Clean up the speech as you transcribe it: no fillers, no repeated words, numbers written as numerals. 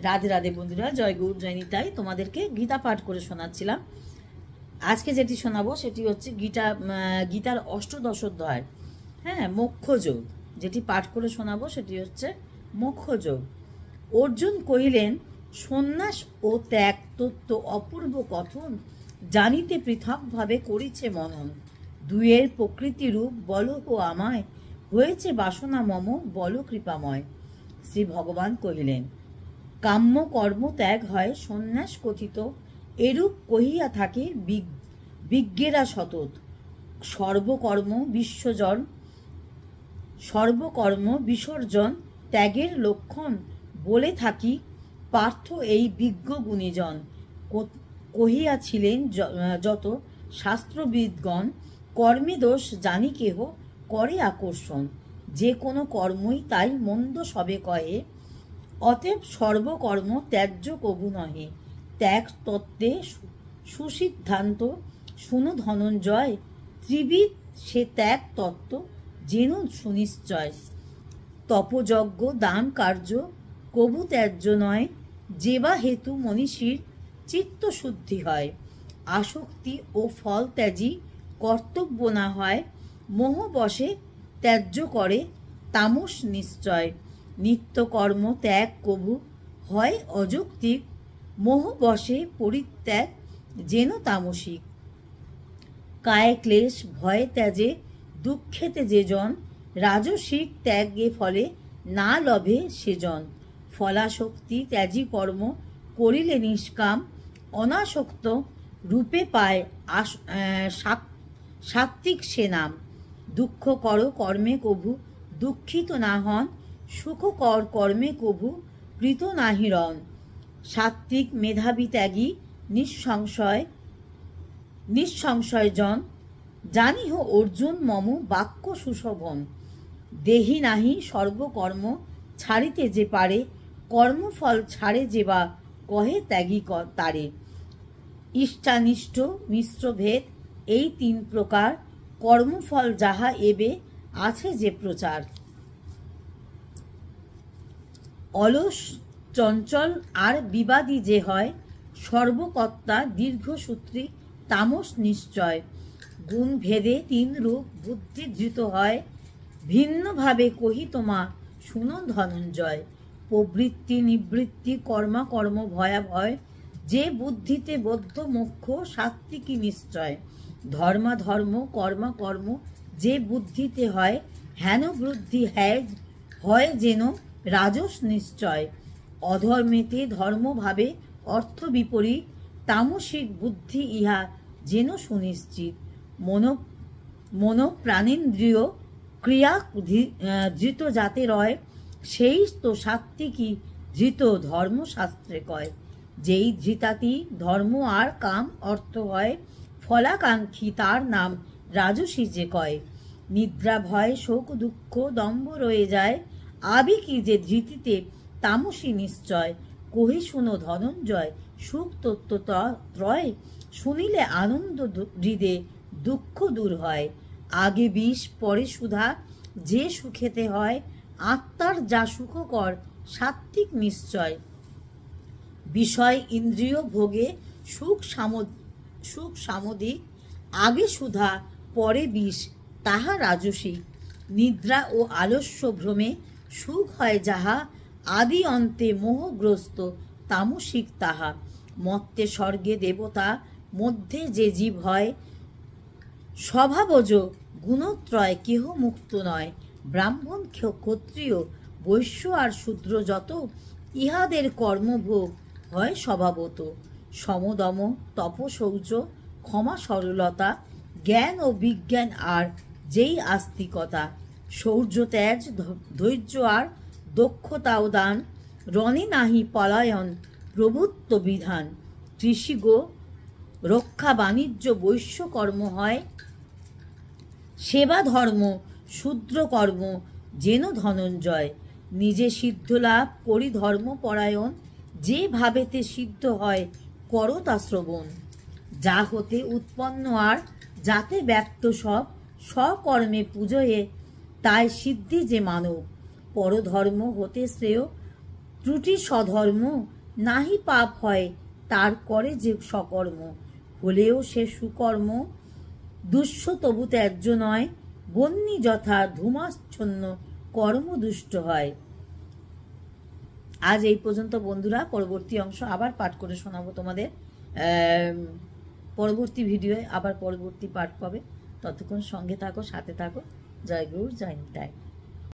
রাধে রাধে বন্ধুরা, জয় গৌর জয় নিতাই। তোমাদেরকে গীতা পাঠ করে শোনাচ্ছিলাম। আজকে যেটি শোনাবো সেটি হচ্ছে গীতার অষ্টদশ অধ্যায়, মোক্ষযোগ। যেটি পাঠ করে শোনাবো সেটি হচ্ছে মোক্ষযোগ। অর্জুন কহিলেন, সন্ন্যাস ও ত্যাগ তত্ত্ব অপূর্ব কথন, জানিতে পৃথকভাবে করিছে মনন। দুয়ের প্রকৃতিরূপ বল ও আমায়, হয়েছে বাসনা মম বল কৃপাময়। শ্রী ভগবান কহিলেন, কাম্য কর্ম ত্যাগ হয় সন্ন্যাস কথিত, এরূপ কহিয়া থাকে বিজ্ঞেরা সতত। সর্বকর্ম বিসর্জন ত্যাগের লক্ষণ, বলে থাকি পার্থ এই বিজ্ঞ গুণীজন। কহিয়াছিলেন যত শাস্ত্রবিদগণ, কর্মে দোষ জানি কেহ করে আকর্ষণ। যে কোনো কর্মই তাই মন্দ সবে কহে, অতএব সর্বকর্ম ত্যায্য কবু নহে। ত্যাগ তত্ত্বে সুসিদ্ধান্ত শুনো ধনঞ্জয়, ত্রিবিদ সে ত্যাগ তত্ত্ব যেন সুনিশ্চয়। তপযজ্ঞ দান কার্য কবু ত্যায্য নয়, যেবা হেতু মনীষীর চিত্ত শুদ্ধি হয়। আসক্তি ও ফল ত্যাজি কর্তব্য না হয়, মোহ বশে ত্যায্য করে তামস নিশ্চয়। নিত্যকর্ম ত্যাগ কবু হয় অযৌক্তিক, মোহ বশে পরিত্যাগ যেন তামসিক। কায় ক্লেশ ভয়ে ত্যাজে দুঃখেতে যে জন, রাজসিক ত্যাগে ফলে না লভে সেজন। ফলাশক্তি ত্যাজি কর্ম করিলে নিষ্কাম, অনাসক্ত রূপে পায় সাত্ত্বিক সে নাম। দুঃখ কর কর্মে কভু দুঃখিত না হন, সুখ কর কর্মে কভু প্রীত নাহি রন। সাত্ত্বিক মেধাবী ত্যাগী নিঃসংশয় জন, জানিহ অর্জুন মম বাক্য সুশোভন। দেহি নাহি সর্বকর্ম ছাড়িতে যে পারে, কর্মফল ছাড়ে যে বা কহে ত্যাগী তারে। ইষ্টানিষ্ট মিশ্র ভেদ এই তিন প্রকার, কর্মফল যাহা এবে আছে যে প্রচার। অলস চঞ্চল আর বিবাদী যে হয়, সর্বকর্তা দীর্ঘসূত্রী তামস নিশ্চয়। গুণ ভেদে তিন রূপ বুদ্ধি ধৃত হয়, ভিন্নভাবে কহি তোমা শুনো ধনঞ্জয়। প্রবৃত্তি নিবৃত্তি কর্ম ভয়াভয়, যে বুদ্ধিতে বদ্ধ মোক্ষ সাত্ত্বিকী নিশ্চয়। ধর্ম কর্ম যে বুদ্ধিতে হয়, হেন বুদ্ধি হয় যেন রাজস নিশ্চয়। অধর্মেতে ধর্মভাবে অর্থ বিপরীত, তামসিক বুদ্ধি ইহা যেন সুনিশ্চিত। মন প্রাণেন্দ্রিয় ক্রিয়া ধৃত যাতে রয়, সেই তো সাত্ত্বিকী ধৃত ধর্মশাস্ত্রে কয়। যেই ধৃতাতি ধর্ম আর কাম অর্থ হয়, ফলাকাঙ্ক্ষী তার নাম রাজসী যে কয়। নিদ্রা ভয় শোক দুঃখ দম্ভ রয়ে যায়, আবেগী যে ধৃতিতে তামসী নিশ্চয়। কহি শুনো ধনঞ্জয় সুখ তত্ত্ব ত্রয়, শুনিলে আনন্দ হৃদে দুঃখ দূর হয়। আগে বিষ পরে সুধা যে সুখেতে হয়, আত্মার যা সুখকর সাত্ত্বিক নিশ্চয়। বিষয় ইন্দ্রিয় ভোগে সুখ সামধিক, আগে সুধা পরে বিষ তাহা রাজসিক। নিদ্রা ও আলস্য ভ্রমে সুখ হয় যাহা, আদি অন্তে মোহগ্রস্ত তামসিক তাহা। মত্তে স্বর্গে দেবতা মধ্যে যে জীব হয়, স্বভাবজ গুণত্রয় কেহ মুক্ত নয়। ব্রাহ্মণ ক্ষত্রিয় বৈশ্য আর শূদ্র যত, ইহাদের কর্মভোগ হয় স্বভাবত। সমদম তপ শৌচ ক্ষমা সরলতা, জ্ঞান ও বিজ্ঞান আর যেই আস্তিকতা। শৌর্য ত্যাজ ধৈর্য আর দক্ষতাও দান, রণে নাহি পলায়ন প্রভুত্ব বিধান। কৃষি গো রক্ষা বাণিজ্য বৈশ্য কর্ম হয়, সেবা ধর্ম শূদ্র কর্ম যেন ধনঞ্জয়। নিজে সিদ্ধ লাভ করি ধর্মপরায়ণ, যে ভাবেতে সিদ্ধ হয় করো তা শ্রবণ। যা হতে উৎপন্ন আর যাতে ব্যক্ত সব, স্বকর্মে পুজোয়ে তাই সিদ্ধি যে মানব। পরধর্ম হতে শ্রেয় ত্রুটি স্বধর্ম, নাহি পাপ হয় তার করে যে সকর্ম, হলেও সে সুকর্ম, দুষ্য তবু ত্যায্য নয়, বন্যী যথা ধূমাচ্ছন্ন কর্ম দুষ্ট হয়। আজ এই পর্যন্ত বন্ধুরা, পরবর্তী অংশ আবার পাঠ করে শোনাবো তোমাদের। পরবর্তী ভিডিওয়ে আবার পরবর্তী পাঠ পাবে। ততক্ষণ সঙ্গে থাকো, সাথে থাকো। জয় গৌর, জয় নিতাই।